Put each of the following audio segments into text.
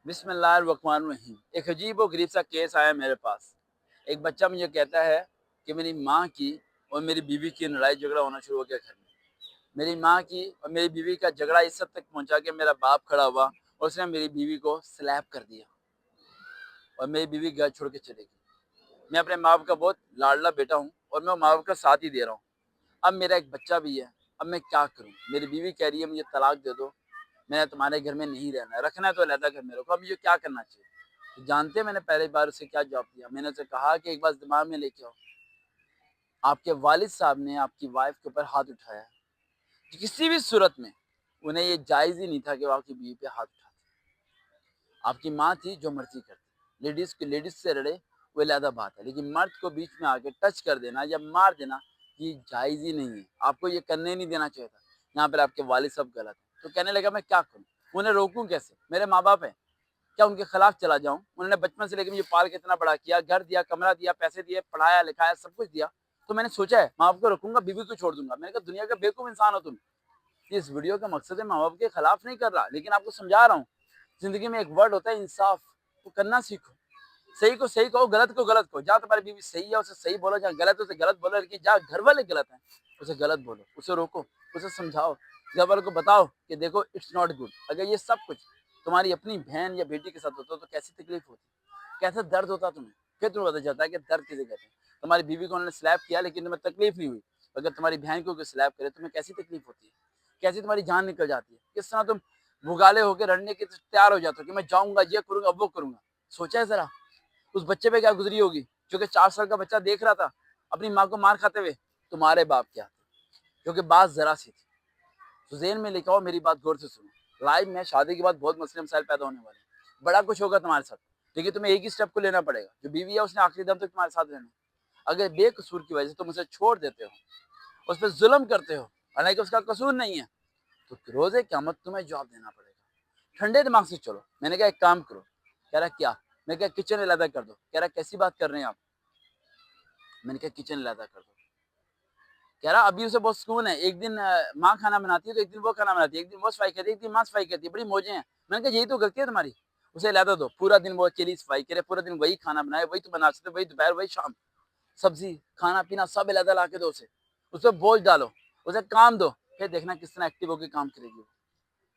بسم اللہ الرحمن الرحیم۔ ایک عجیب و غریب سا کیس آیا میرے پاس۔ ایک بچہ مجھے کہتا ہے کہ میری ماں کی اور میری بیوی کی لڑائی جھگڑا ہونا شروع ہو گیا گھر میں۔ میری ماں کی اور میری بیوی کا جھگڑا اس حد تک پہنچا کہ میرا باپ کھڑا ہوا اور اس نے میری بیوی کو سلیپ کر دیا اور میری بیوی گھر چھوڑ کے چلے گئی۔ میں اپنے ماں باپ کا بہت لاڈلا بیٹا ہوں اور میں ماں باپ کا ساتھ ہی دے رہا ہوں۔ اب میرا ایک بچہ بھی ہے، اب میں کیا کروں؟ میری بیوی کہہ رہی ہے مجھے طلاق دے دو، میں تمہارے گھر میں نہیں رہنا ہے، رکھنا ہے تو علیحدہ گھر میں رکھو۔ اب مجھے کیا کرنا چاہیے؟ تو جانتے ہیں میں نے پہلی بار اسے کیا جواب دیا؟ میں نے اسے کہا کہ ایک بات دماغ میں لے کے آؤ، آپ کے والد صاحب نے آپ کی وائف کے اوپر ہاتھ اٹھایا ہے، کسی بھی صورت میں انہیں یہ جائز ہی نہیں تھا کہ وہ آپ کی بیوی پہ ہاتھ اٹھاتے۔ آپ کی ماں تھی جو مرضی کرتی، لیڈیز سے لڑے وہ علیحدہ بات ہے، لیکن مرد کو بیچ میں آ کے ٹچ کر دینا یا مار دینا یہ جائز ہی نہیں ہے، آپ کو یہ کرنے نہیں دینا چاہیے تھا۔ یہاں پر آپ کے والد صاحب غلط ہیں۔ تو کہنے لگا میں کیا کروں؟ انہیں روکوں کیسے؟ میرے ماں باپ ہیں، کیا ان کے خلاف چلا جاؤں؟ انہوں نے بچپن سے لے کے مجھے پال کے اتنا بڑا کیا، گھر دیا، کمرہ دیا، پیسے دیے، پڑھایا لکھایا، سب کچھ دیا۔ تو میں نے سوچا ہے ماں باپ کو رکھوں گا، بیوی کو چھوڑ دوں گا؟ میں نے کہا دنیا کا بیوقوف انسان ہو تم۔ اس ویڈیو کا مقصد ہے ماں باپ کے خلاف نہیں کر رہا، لیکن آپ کو سمجھا رہا ہوں زندگی میں ایک ورڈ ہوتا ہے انصاف، وہ کرنا سیکھو۔ صحیح کو صحیح کہو، غلط کو غلط کہو۔ جہاں تمہاری بیوی صحیح ہے اسے صحیح بولو، جہاں غلط ہے اسے غلط بولو، لیکن جہاں گھر والے غلط ہیں اسے غلط بولو، اسے روکو، اسے سمجھاؤ، گھر والوں کو بتاؤ کہ دیکھو اٹس ناٹ گڈ۔ اگر یہ سب کچھ تمہاری اپنی بہن یا بیٹی کے ساتھ ہوتا تو کیسی تکلیف ہوتی، کیسا درد ہوتا تمہیں؟ پھر تمہیں پتہ چلتا ہے کہ درد کسے کہتے ہیں۔ تمہاری بیوی کو انہوں نے سلیپ کیا لیکن تمہیں تکلیف نہیں ہوئی، اگر تمہاری بہن کو کوئی سلیپ کرے تمہیں کیسی تکلیف ہوتی ہے، کیسی تمہاری جان نکل جاتی ہے، کس طرح تم بھگالے ہو کے رڑنے کے تیار ہو جاتے ہو کہ میں جاؤں گا، یہ کروں گا، وہ کروں گا۔ سوچا ہے ذرا اس بچے پہ کیا گزری ہوگی جو کہ 4 سال کا بچہ دیکھ رہا تھا اپنی ماں کو مار کھاتے ہوئے؟ تمہارے باپ کیا تھے جو کہ بات ذرا سی تھی۔ تو ذہن میں لکھا ہو، میری بات غور سے سنو، لائف میں شادی کے بعد بہت مسئلے مسائل پیدا ہونے والے ہیں، بڑا کچھ ہوگا تمہارے ساتھ، لیکن تمہیں ایک ہی سٹیپ کو لینا پڑے گا۔ جو بیوی ہے اس نے آخری دم تک تمہارے ساتھ رہنا ہے۔ اگر بے قصور کی وجہ سے تم اسے چھوڑ دیتے ہو، اس پہ ظلم کرتے ہو، حالانکہ اس کا قصور نہیں ہے، تو روز قیامت تمہیں جواب دینا پڑے گا۔ ٹھنڈے دماغ سے چلو۔ میں نے کہا ایک کام کرو۔ کہہ رہا کیا؟ میں نے کہا کچن علیحدہ کر دو۔ کہہ رہا کیسی بات کر رہے ہیں آپ؟ میں نے کہا کچن علیحدہ کر دو۔ کہہ رہا ابھی اسے بہت سکون ہے، ایک دن ماں کھانا بناتی ہے تو ایک دن وہ کھانا بناتی ہے، ایک دن وہ صفائی کرتی ہے، ایک دن ماں صفائی کرتی ہے، بڑی موجیں ہیں۔ میں نے کہا یہی تو غلطی ہے تمہاری، اسے علیحدہ دو۔ پورا دن وہ اکیلی صفائی کرے، پورا دن وہی کھانا بنائے، وہی تو بنا سکتے، وہی دوپہر، وہی شام، سبزی کھانا پینا سب علیحدہ لا کے دو اسے، اس پہ بوجھ ڈالو، اسے کام دو، پھر دیکھنا کس طرح ایکٹیو ہو کے کام کرے گی وہ۔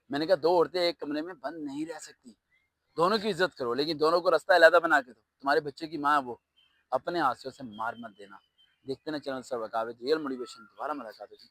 میں نے کہا 2 عورتیں ایک کمرے میں بند نہیں رہ سکتی، دونوں کی عزت کرو، لیکن دونوں کو راستہ علیحدہ بنا کے دو۔ تمہارے بچے کی ماں ہے وہ، اپنے ہاتھ سے اسے مار مت دینا۔ دیکھتے نا چینل سر وقاوت ریئل موٹیویشن، دوبارہ ملاقات ہوگی۔